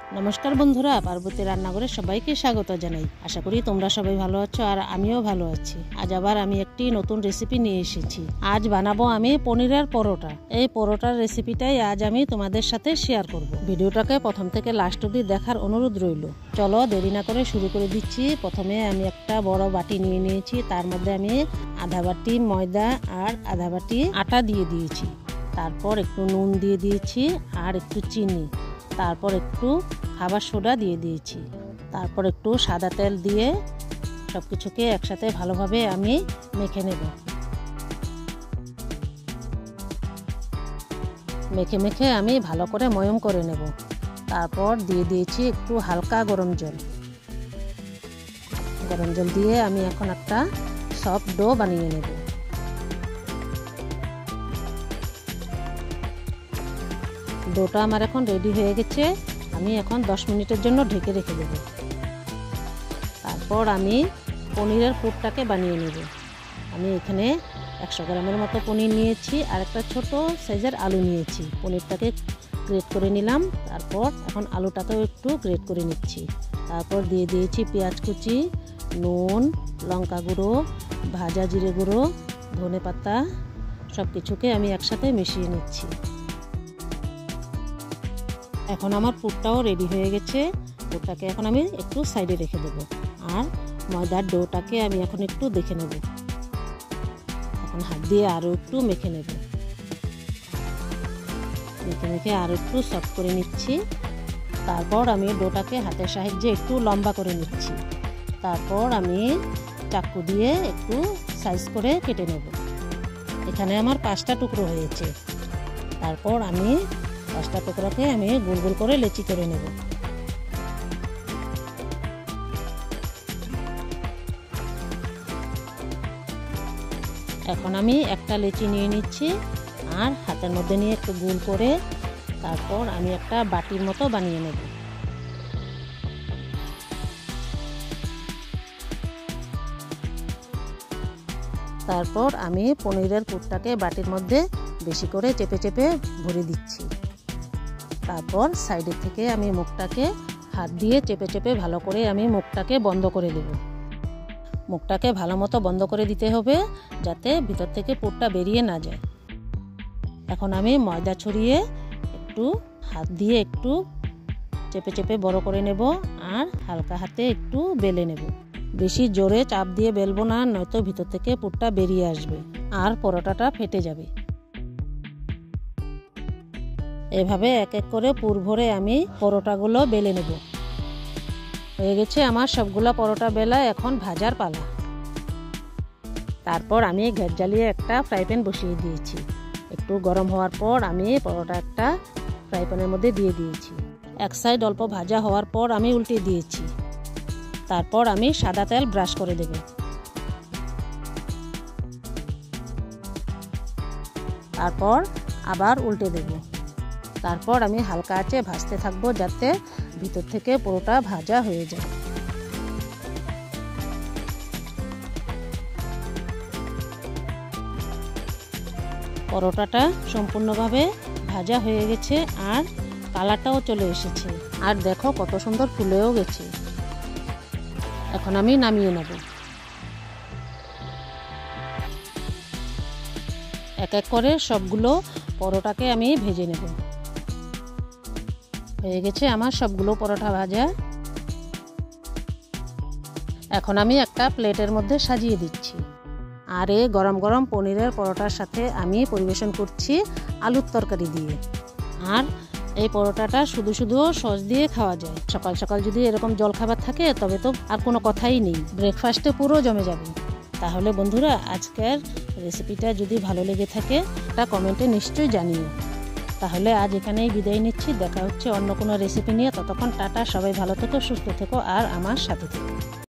নমস্কার বন্ধুরা, পার্বতী রান্নাঘরে সবাইকে স্বাগত জানাই। আশা করি তোমরা সবাই ভালো আছো আর আমিও ভালো আছি। আজ আবার আমি একটি নতুন রেসিপি নিয়ে এসেছি। আজ বানাবো আমি পনিরের পরোটা। এই পরোটার রেসিপিটাই আজ আমি তোমাদের সাথে শেয়ার করব। ভিডিওটাকে প্রথম থেকে লাস্ট অবধি দেখার অনুরোধ রইল। চলো দেরি না করে শুরু করে দিচ্ছি। প্রথমে আমি একটা বড় বাটি নিয়ে নিয়েছি, তার মধ্যে আমি আধা বাটি ময়দা আর আধা বাটি আটা দিয়ে দিয়েছি। তারপর একটু নুন দিয়ে দিয়েছি আর একটু চিনি, তারপর একটু খাবার সোডা দিয়ে দিয়েছি, তারপর একটু সাদা তেল দিয়ে সব কিছুকে একসাথে ভালোভাবে আমি মেখে নেব। মেখে মেখে আমি ভালো করে ময়ম করে নেব। তারপর দিয়ে দিয়েছি একটু হালকা গরম জল। গরম জল দিয়ে আমি এখন একটা সফট ডো বানিয়ে নেব। ডোটা আমার এখন রেডি হয়ে গেছে। আমি এখন 10 মিনিটের জন্য ঢেকে রেখে দেব। তারপর আমি পনিরের পুরটাকে বানিয়ে নেব। আমি এখানে 100 গ্রামের মতো পনির নিয়েছি আর একটা ছোট সাইজের আলু নিয়েছি। পনিরটাকে গ্রেট করে নিলাম। তারপর এখন আলুটাকেও একটু গ্রেট করে নিচ্ছি। তারপর দিয়ে দিয়েছি পেঁয়াজ কুচি, নুন, লঙ্কা গুঁড়ো, ভাজা জিরে গুঁড়ো, ধনে পাতা, সব কিছুকে আমি একসাথে মিশিয়ে নিচ্ছি। এখন আমার পুরটাও রেডি হয়ে গেছে। পুরটাকে এখন আমি একটু সাইডে রেখে দেব। আর ময়দার ডোটাকে আমি এখন একটু দেখে নেব। এখন হাত দিয়ে আরও একটু মেখে নেব। মেখে মেখে আরও একটু সফট করে নিচ্ছি। তারপর আমি ডোটাকে হাতের সাহায্যে একটু লম্বা করে নিচ্ছি। তারপর আমি চাকু দিয়ে একটু সাইজ করে কেটে নেব। এখানে আমার 5টা টুকরো হয়েছে। তারপর আমি 5টা টুকরাকে আমি গোল গোল করে লেচি করে নেব। এখন আমি একটা লেচি নিয়ে নিচ্ছি আর হাতের মধ্যে নিয়ে একটু গোল করে তারপর আমি একটা বাটির মতো বানিয়ে নেব। তারপর আমি পনিরের পুরটাকে বাটির মধ্যে বেশি করে চেপে চেপে ভরে দিচ্ছি। তারপর সাইডের থেকে আমি মুখটাকে হাত দিয়ে চেপে চেপে ভালো করে আমি মুখটাকে বন্ধ করে দেব। মুখটাকে ভালো মতো বন্ধ করে দিতে হবে যাতে ভিতর থেকে পুরটা বেরিয়ে না যায়। এখন আমি ময়দা ছড়িয়ে একটু হাত দিয়ে একটু চেপে চেপে বড় করে নেব আর হালকা হাতে একটু বেলে নেব। বেশি জোরে চাপ দিয়ে বেলবো না, নয়তো ভিতর থেকে পুরটা বেরিয়ে আসবে আর পরোটাটা ফেটে যাবে। এভাবে এক এক করে পুর ভরে আমি পরোটাগুলো বেলে নেব। হয়ে গেছে আমার সবগুলো পরোটা বেলা, এখন ভাজার পালা। তারপর আমি গ্যাস জ্বালিয়ে একটা ফ্রাই প্যান বসিয়ে দিয়েছি। একটু গরম হওয়ার পর আমি পরোটা একটা ফ্রাই প্যানের মধ্যে দিয়ে দিয়েছি। এক সাইড অল্প ভাজা হওয়ার পর আমি উল্টে দিয়েছি। তারপর আমি সাদা তেল ব্রাশ করে দেব। তারপর আবার উল্টে দেব। তারপর আমি হালকা আঁচে ভাজতে থাকবো যাতে ভিতর থেকে পুরোটা ভাজা হয়ে যায়। পরোটাটা সম্পূর্ণভাবে ভাজা হয়ে গেছে আর কালারটাও চলে এসেছে। আর দেখো কত সুন্দর ফুলেও গেছে। এখন আমি নামিয়ে নেব। এক এক করে সবগুলো পরোটাকে আমি ভেজে নেব। হয়ে গেছে আমার সবগুলো পরোটা ভাজা। এখন আমি একটা প্লেটের মধ্যে সাজিয়ে দিচ্ছি। আর এই গরম গরম পনিরের পরোটার সাথে আমি পরিবেশন করছি আলুর তরকারি দিয়ে। আর এই পরোটাটা শুধু শুধু সস দিয়ে খাওয়া যায়। সকাল সকাল যদি এরকম জলখাবার থাকে তবে তো আর কোনো কথাই নেই, ব্রেকফাস্টে পুরো জমে যাবে। তাহলে বন্ধুরা, আজকের রেসিপিটা যদি ভালো লেগে থাকে তা কমেন্টে নিশ্চয়ই জানিও। তাহলে আজ এখানেই বিদায় নিচ্ছি। দেখা হচ্ছে অন্য কোনো রেসিপি নিয়ে। ততক্ষণ টাটা, সবাই ভালো থেকো, সুস্থ থেকো আর আমার সাথে থেকো।